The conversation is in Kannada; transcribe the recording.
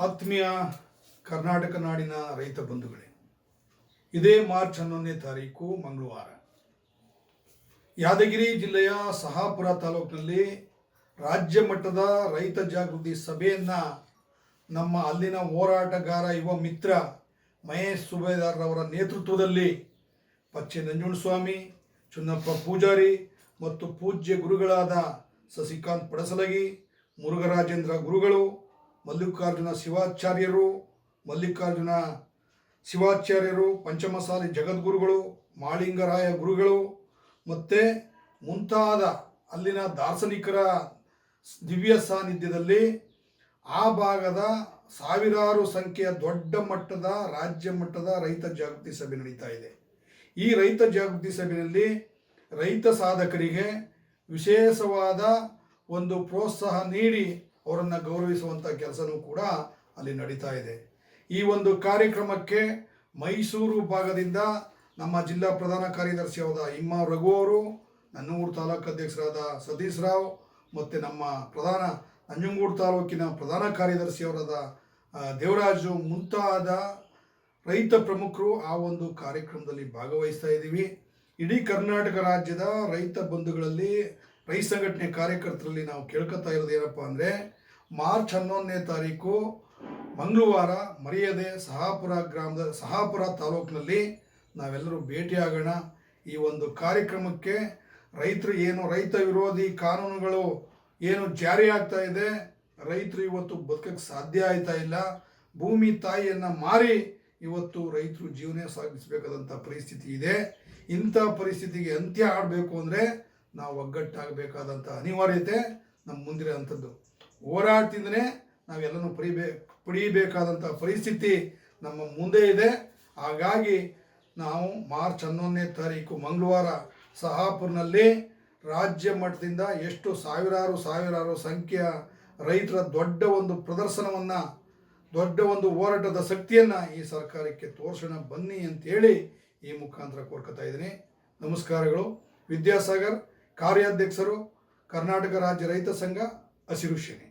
ಆತ್ಮೀಯ ಕರ್ನಾಟಕ ನಾಡಿನ ರೈತ ಬಂಧುಗಳೇ, ಇದೇ ಮಾರ್ಚ್ 11ನೇ ತಾರೀಕು ಮಂಗಳವಾರ ಯಾದಗಿರಿ ಜಿಲ್ಲೆಯ ಸಹಾಪುರ ತಾಲೂಕಿನಲ್ಲಿ ರಾಜ್ಯ ಮಟ್ಟದ ರೈತ ಜಾಗೃತಿ ಸಭೆಯನ್ನು ನಮ್ಮ ಅಲ್ಲಿನ ಹೋರಾಟಗಾರ ಯುವ ಮಿತ್ರ ಮಹೇಶ್ ಸುಬೇದಾರ್ ಅವರ ನೇತೃತ್ವದಲ್ಲಿ ಪಚ್ಚೆ ನಂಜುಂಡಸ್ವಾಮಿ, ಚುನ್ನಪ್ಪ ಪೂಜಾರಿ ಮತ್ತು ಪೂಜ್ಯ ಗುರುಗಳಾದ ಸಸಿಕಾಂತ್ ಪಡಸಲಗಿ, ಮುರುಘರಾಜೇಂದ್ರ ಗುರುಗಳು, ಮಲ್ಲಿಕಾರ್ಜುನ ಶಿವಾಚಾರ್ಯರು, ಪಂಚಮಸಾಲಿ ಜಗದ್ಗುರುಗಳು, ಮಾಳಿಂಗರಾಯ ಗುರುಗಳು ಮತ್ತು ಮುಂತಾದ ಅಲ್ಲಿನ ದಾರ್ಶನಿಕರ ದಿವ್ಯ ಸಾನ್ನಿಧ್ಯದಲ್ಲಿ ಆ ಭಾಗದ ಸಾವಿರಾರು ಸಂಖ್ಯೆಯ ದೊಡ್ಡ ಮಟ್ಟದ ರಾಜ್ಯ ಮಟ್ಟದ ರೈತ ಜಾಗೃತಿ ಸಭೆ ನಡೀತಾ ಇದೆ. ಈ ರೈತ ಜಾಗೃತಿ ಸಭೆಯಲ್ಲಿ ರೈತ ಸಾಧಕರಿಗೆ ವಿಶೇಷವಾದ ಒಂದು ಪ್ರೋತ್ಸಾಹ ನೀಡಿ ಅವರನ್ನು ಗೌರವಿಸುವಂಥ ಕೆಲಸನೂ ಕೂಡ ಅಲ್ಲಿ ನಡೀತಾ ಇದೆ. ಈ ಒಂದು ಕಾರ್ಯಕ್ರಮಕ್ಕೆ ಮೈಸೂರು ಭಾಗದಿಂದ ನಮ್ಮ ಜಿಲ್ಲಾ ಪ್ರಧಾನ ಕಾರ್ಯದರ್ಶಿಯಾದ ಇಮ್ಮ ರಘು ಅವರು, ನಂಜನಗೂಡು ತಾಲೂಕು ಅಧ್ಯಕ್ಷರಾದ ಸತೀಶ್ ರಾವ್ ಮತ್ತು ನಮ್ಮ ನಂಜನಗೂಡು ತಾಲೂಕಿನ ಪ್ರಧಾನ ಕಾರ್ಯದರ್ಶಿಯವರಾದ ದೇವರಾಜು ಮುಂತಾದ ರೈತ ಪ್ರಮುಖರು ಆ ಒಂದು ಕಾರ್ಯಕ್ರಮದಲ್ಲಿ ಭಾಗವಹಿಸ್ತಾ ಇದ್ದೀವಿ. ಇಡೀ ಕರ್ನಾಟಕ ರಾಜ್ಯದ ರೈತ ಬಂಧುಗಳಲ್ಲಿ, ರೈತ ಸಂಘಟನೆ ಕಾರ್ಯಕರ್ತರಲ್ಲಿ ನಾವು ಕೇಳ್ಕೊತಾ ಇರೋದು ಏನಪ್ಪ ಅಂದರೆ, ಮಾರ್ಚ್ 11ನೇ ತಾರೀಕು ಮಂಗಳವಾರ ಮರೆಯದೆ ಸಹಾಪುರ ತಾಲೂಕಿನಲ್ಲಿ ನಾವೆಲ್ಲರೂ ಭೇಟಿಯಾಗೋಣ. ಈ ಒಂದು ಕಾರ್ಯಕ್ರಮಕ್ಕೆ ರೈತ ವಿರೋಧಿ ಕಾನೂನುಗಳು ಏನು ಜಾರಿ ಆಗ್ತಾ ಇದೆ, ರೈತರು ಇವತ್ತು ಬದುಕಕ್ಕೆ ಸಾಧ್ಯ ಆಯ್ತಾ ಇಲ್ಲ. ಭೂಮಿ ತಾಯಿಯನ್ನು ಮಾರಿ ಇವತ್ತು ರೈತರು ಜೀವನ ಸಾಗಿಸಬೇಕಾದಂಥ ಪರಿಸ್ಥಿತಿ ಇದೆ. ಇಂಥ ಪರಿಸ್ಥಿತಿಗೆ ಅಂತ್ಯ ಆಡಬೇಕು ಅಂದರೆ ನಾವು ಒಗ್ಗಟ್ಟಾಗಬೇಕಾದಂಥ ಅನಿವಾರ್ಯತೆ ನಮ್ಮ ಮುಂದಿರೋಂಥದ್ದು. ಹೋರಾಟದಿಂದನೇ ನಾವೆಲ್ಲನೂ ಪಡೀಬೇಕಾದಂಥ ಪರಿಸ್ಥಿತಿ ನಮ್ಮ ಮುಂದೆ ಇದೆ. ಹಾಗಾಗಿ ನಾವು ಮಾರ್ಚ್ 11ನೇ ತಾರೀಕು ಮಂಗಳವಾರ ಸಹಾಪುರ್ನಲ್ಲಿ ರಾಜ್ಯ ಮಟ್ಟದಿಂದ ಎಷ್ಟು ಸಾವಿರಾರು ಸಂಖ್ಯೆಯ ರೈತರ ದೊಡ್ಡ ಒಂದು ಪ್ರದರ್ಶನವನ್ನು, ದೊಡ್ಡ ಒಂದು ಹೋರಾಟದ ಶಕ್ತಿಯನ್ನು ಈ ಸರ್ಕಾರಕ್ಕೆ ತೋರಿಸೋಣ ಬನ್ನಿ ಅಂತೇಳಿ ಈ ಮುಖಾಂತರ ಕೋರ್ಕೊತಾ ಇದ್ದೀನಿ. ನಮಸ್ಕಾರಗಳು. ವಿದ್ಯಾಸಾಗರ್, ಕಾರ್ಯಾಧ್ಯಕ್ಷರು, ಕರ್ನಾಟಕ ರಾಜ್ಯ ರೈತ ಸಂಘ, ಹಸಿರು ಸೇನೆ.